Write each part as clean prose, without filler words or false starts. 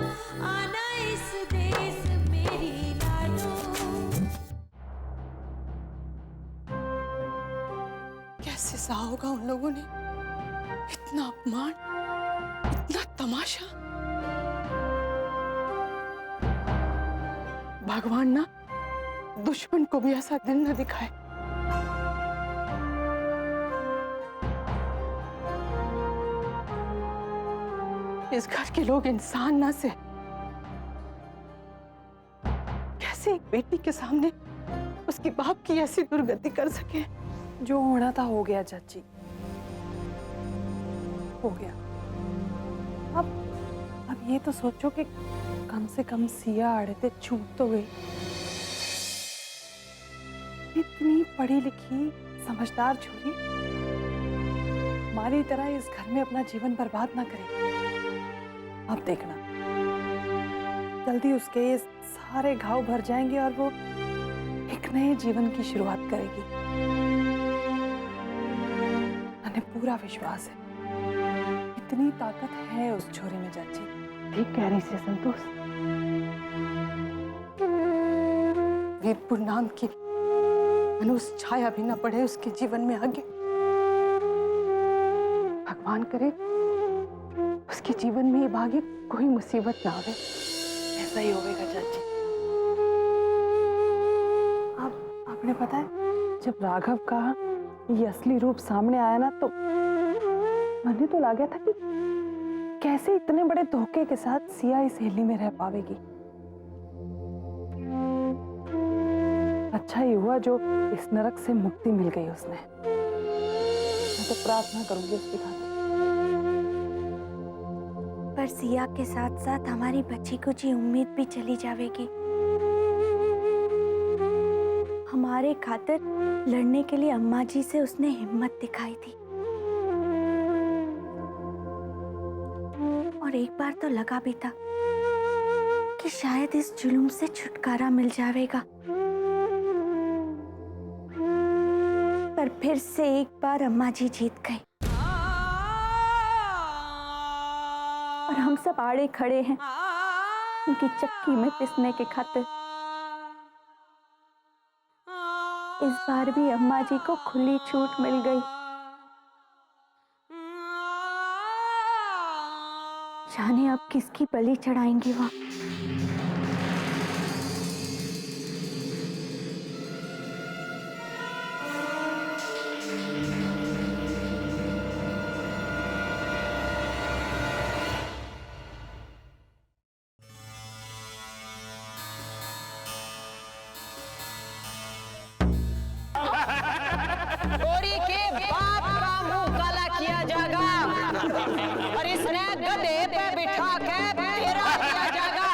आना इस देश मेरी लाडो। कैसे सहा होगा उन लोगों ने इतना अपमान, इतना तमाशा। भगवान ना दुश्मन को भी ऐसा दिन न दिखाए। इस घर के लोग इंसान ना से कैसे एक बेटी के सामने उसके बाप की ऐसी दुर्गति कर सके। जो होना था हो गया चाची, हो गया। अब ये तो सोचो कि कम से कम सिया आड़े छूट तो गई। इतनी पढ़ी लिखी समझदार छोरी हमारी तरह इस घर में अपना जीवन बर्बाद ना करे। अब देखना जल्दी उसके ये सारे घाव भर जाएंगे और वो एक नए जीवन की शुरुआत करेगी। मैंने पूरा विश्वास है, इतनी ताकत है उस छोरे में चाची। ठीक कह रही से संतोष। वीरपुर नाम की मनुष्य छाया भी न पड़े उसके जीवन में आगे। भगवान करे उसके जीवन में ये आगे कोई मुसीबत ना आवे। ऐसा ही होगा चाची। आपने पता है जब राघव का ये असली रूप सामने आया ना तो मैंने तो लगा था कि कैसे इतने बड़े धोखे के साथ सिया इस हेली में रह पावेगी। अच्छा ही हुआ जो इस नरक से मुक्ति मिल गई उसने। मैं तो प्रार्थना करूंगी उसकी खातिर। पर सिया के साथ साथ हमारी बच्ची कुछ उम्मीद भी चली जाएगी। हमारे खातिर लड़ने के लिए अम्मा जी से उसने हिम्मत दिखाई थी और एक बार तो लगा भी था कि शायद इस जुल्म से छुटकारा मिल जाएगा। पर फिर से एक बार अम्मा जी जीत गई और हम सब आड़े खड़े हैं उनकी चक्की में पिसने के खातिर। इस बार भी अम्मा जी को खुली छूट मिल गई। जाने अब किसकी बलि चढ़ाएंगी वहां। गोरी के बाप का मुंह काला किया जाएगा और इसने गधे पे बिठा के फेरा किया जाएगा।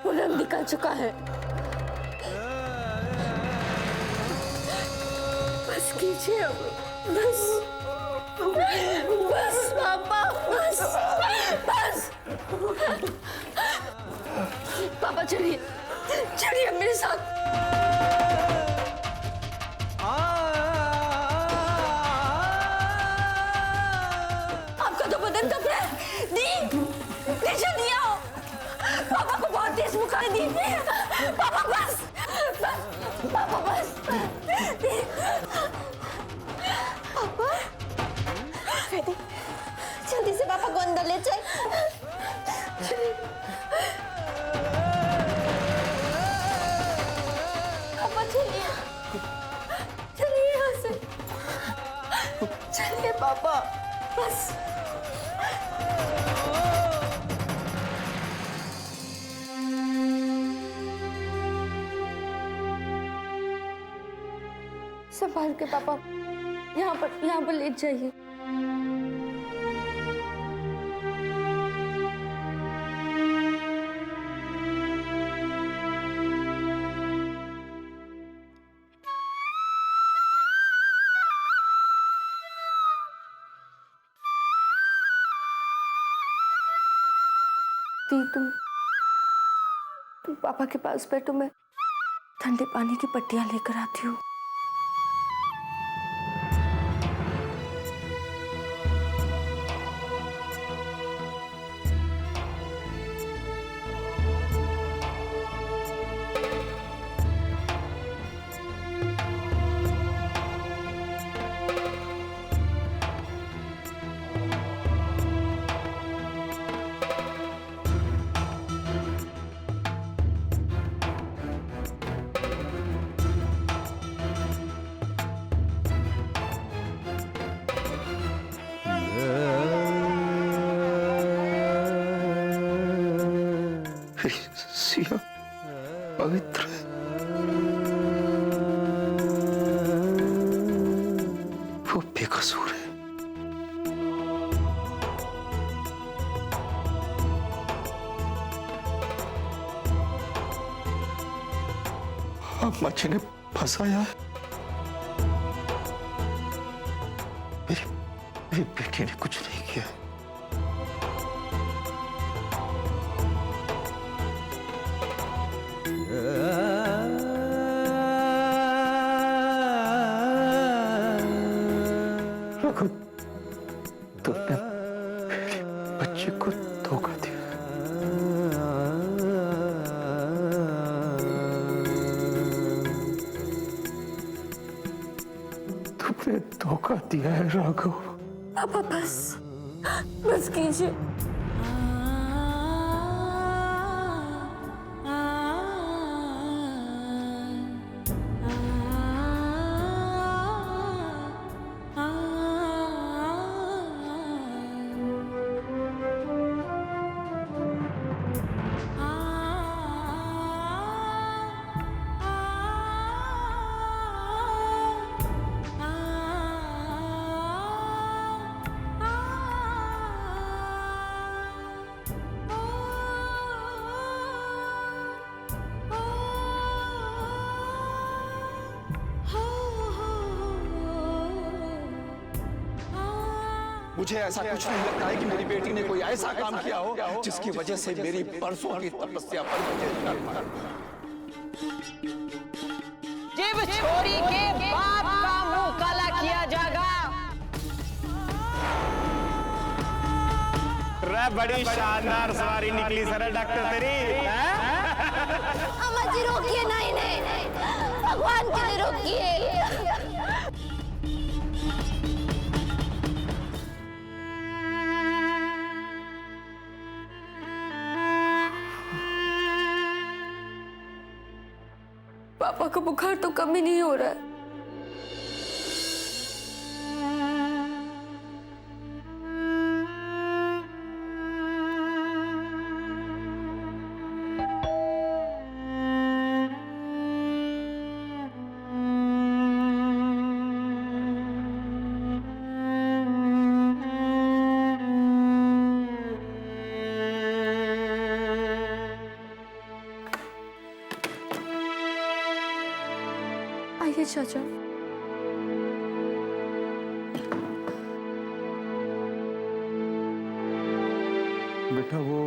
वो रंग निकल चुका है। बस कीजिए अब, बस बस पापा, बस बस। पापा चलिए चलिए मेरे साथ। आपका तो बदन कब है? दी जल्दी आओ। पापा को बहुत तेज बुखार दी। पापा बस बस, पापा बस। पापा जल्दी से पापा को अंदर ले चल। पापा चलिए चलिए यहाँ से, चलिए पापा बस। संभाल के पापा, यहाँ पर लेट जाइए। दी तुम पापा के पास बैठो, मैं ठंडे पानी की पट्टियां लेकर आती हूँ। सिया पवित्र वो बेकसूर है। अम्मा जी ने फंसाया है। मेरी बेटी ने कुछ नहीं किया। तुमने मेरे बच्चे को धोखा दिया। तुमने धोखा दिया है राघव। पापा बस कीजिए। मुझे ऐसा कुछ नहीं लगता है कि मेरी बेटी ने कोई ऐसा काम किया हो जिसकी वजह से मेरी बरसों की तपस्या पर मुझे शर्म आए। जब छोरी के बाप का मुंह काला किया जाएगा। रे बड़ी शानदार सवारी निकली सर डॉक्टर तेरी। अम्मा जी रोकिए, नहीं भगवान के लिए रोकिए। पापा का बुखार तो कम ही नहीं हो रहा है। बताइए चाचा। बेटा वो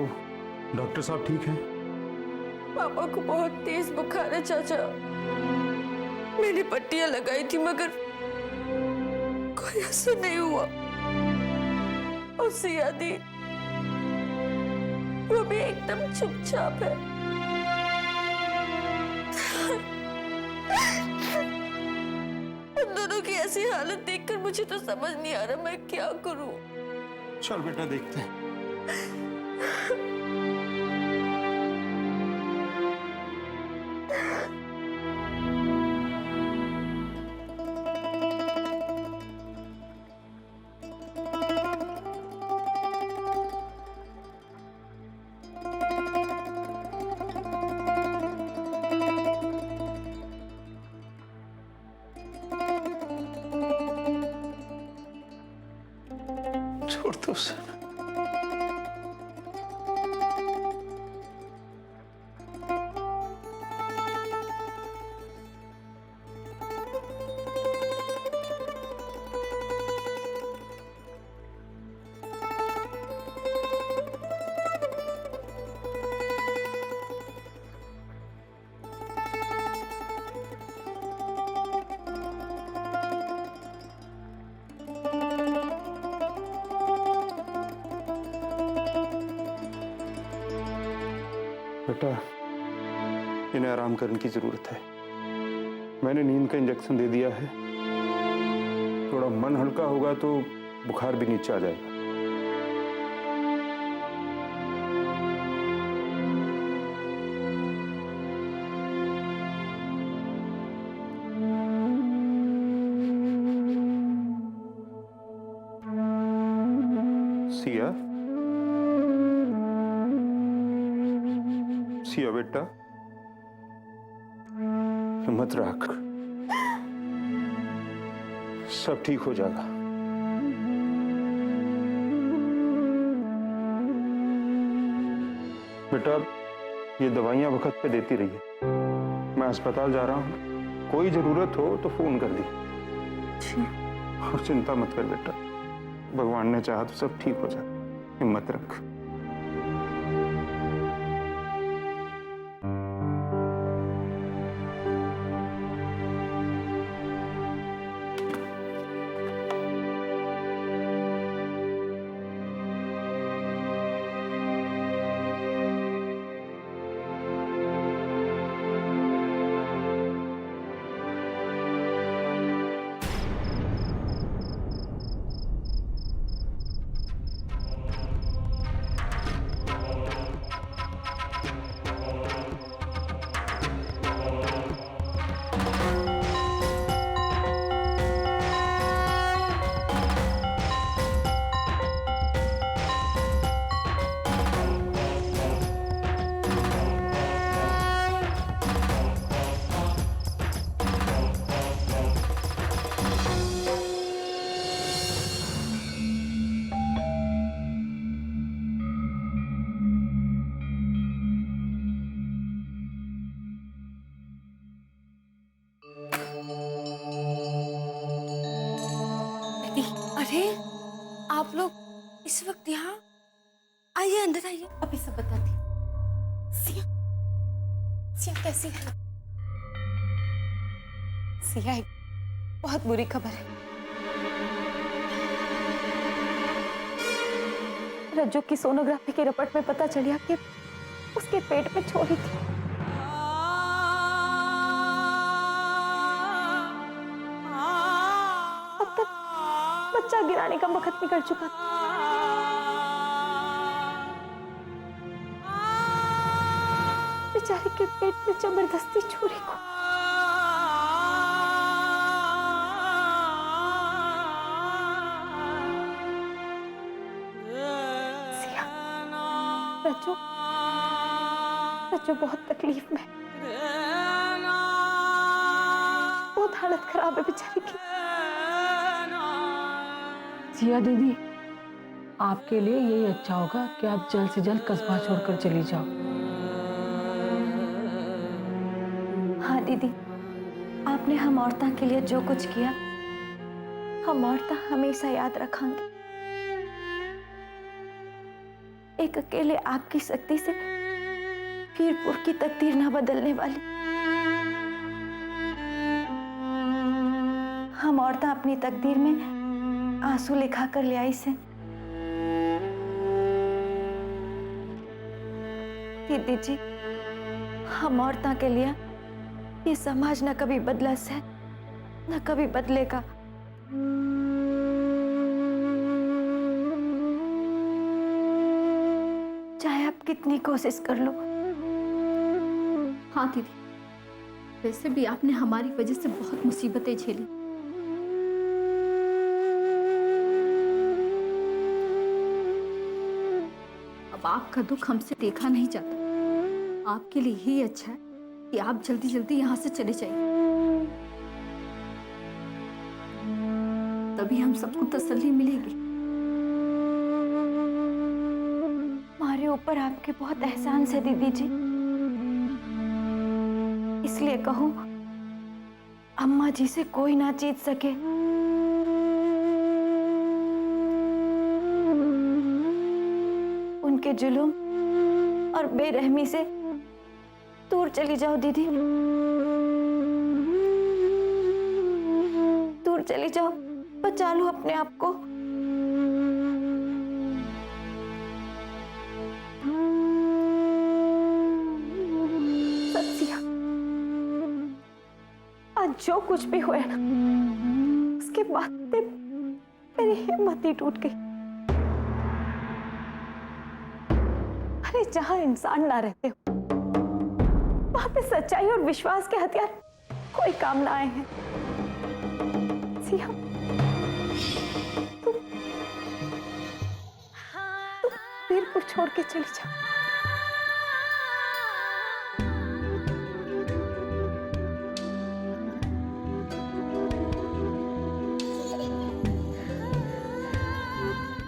डॉक्टर साहब ठीक हैं? पापा को बहुत तेज बुखार है चाचा। मैंने पट्टियां लगाई थी मगर कोई असर नहीं हुआ। और सिया दी वो भी एकदम चुपचाप है। उन दोनों की ऐसी हालत देखकर मुझे तो समझ नहीं आ रहा मैं क्या करूं। चल बेटा देखते हैं। छोड़ दो उसे। बेटा इन्हें आराम करने की जरूरत है। मैंने नींद का इंजेक्शन दे दिया है। थोड़ा मन हल्का होगा तो बुखार भी नीचे आ जाएगा। सिया, सिया बेटा हिम्मत रख, सब ठीक हो जाएगा। बेटा ये दवाइयां वक्त पे देती रहिए। मैं अस्पताल जा रहा हूँ, कोई जरूरत हो तो फोन कर दी। और चिंता मत कर बेटा, भगवान ने चाहा तो सब ठीक हो जाए। हिम्मत रख। अरे आप लोग इस वक्त यहाँ? आइए अंदर आइए, अभी सब बताती हूँ। सिया, सिया कैसी है? सिया एक बहुत बुरी खबर है। रज्जू की सोनोग्राफी की रिपोर्ट में पता चला कि उसके पेट में छोरी थी। अब तक बच्चा गिराने का वक्त निकल चुका था। बेचारे के पेट में जबरदस्ती छोरी को। सिया, रज्जू, रज्जू बहुत तकलीफ में, बहुत हालत खराब है बेचारी की। सिया दीदी, आपके लिए यही अच्छा होगा कि आप जल्द से जल्द कस्बा छोड़कर चली जाओ। हाँ दीदी, आप आपने हम औरतां के लिए जो कुछ किया, हम औरतां हमेशा याद रखेंगे। एक अकेले आपकी शक्ति से वीरपुर की तकदीर न बदलने वाली। हम औरतां अपनी तकदीर में आंसू लिखा कर ले आई से। दीदी जी, हम औरतां के लिए ये समाज न कभी बदला से, न कभी बदलेगा। चाहे आप कितनी कोशिश कर लो। हाँ दीदी, वैसे भी आपने हमारी वजह से बहुत मुसीबतें झेली। अब आपका दुख हमसे देखा नहीं जाता। आपके लिए ही अच्छा है कि आप जल्दी जल्दी यहाँ से चले जाइए, तभी हम सबको तसल्ली मिलेगी। हमारे ऊपर आपके बहुत एहसान है दीदी जी, इसलिए कहूं, अम्मा जी से कोई ना जीत सके। उनके जुल्म और बेरहमी से दूर चली जाओ दीदी, दूर चली जाओ, बचा लो अपने आप को। सत्या, आज जो कुछ भी हुआ ना, उसके बाद से मेरी हिम्मत ही टूट गई। अरे जहां इंसान ना रहते हो, वहां पे सच्चाई और विश्वास के हथियार कोई काम ना आए हैं। सिया, तुम वीरपुर छोड़ के चली जाओ।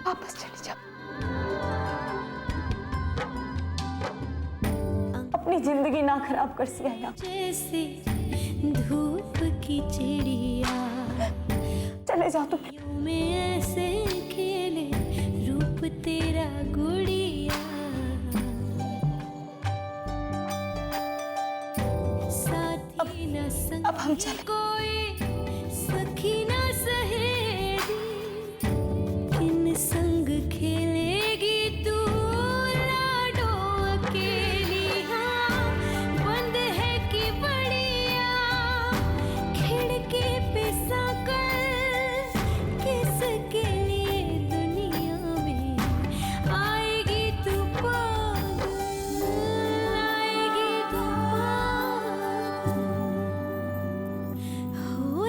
वापस चली जाओ। अपनी जिंदगी ना खराब कर सिया यहाँ। जैसे धूप की चिड़िया, चले जाओ तुम। में ऐसे खेले रूप तेरा गुड़िया। साथी न संग अब हम चले। कोई सखी न सहेली, किन संग खेलेगी तू लाडो अकेली। हाँ, बंद है कि बढ़िया खिड़की पे साकर, किसके लिए दुनिया में आएगी तू पागल, आएगी तू पागल। हो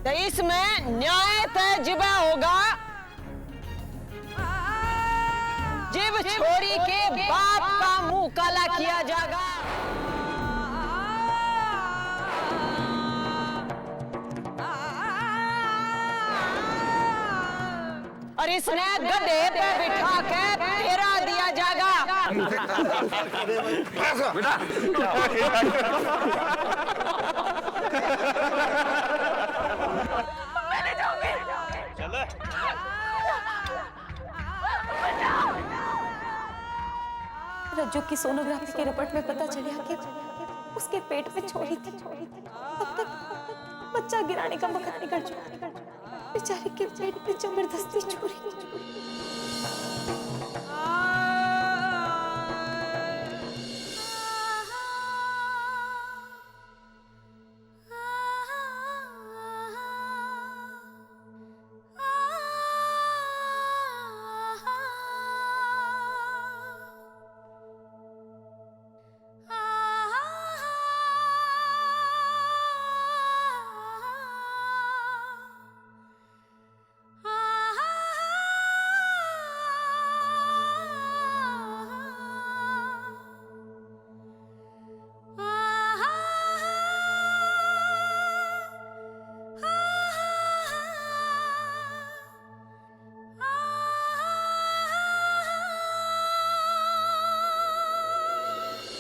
तो इसमें न्याय तय जिबा होगा जब छोरी के बाप का मुंह काला किया जाएगा। और इसने गधे पे बिठा के फेरा दिया जाएगा। रज्जू की सोनोग्राफी के रिपोर्ट में पता चला कि उसके पेट में छोरी थी। अब तक बच्चा गिराने का मकसद कर चुका। बेचारे के पेट में जबरदस्ती छोरी।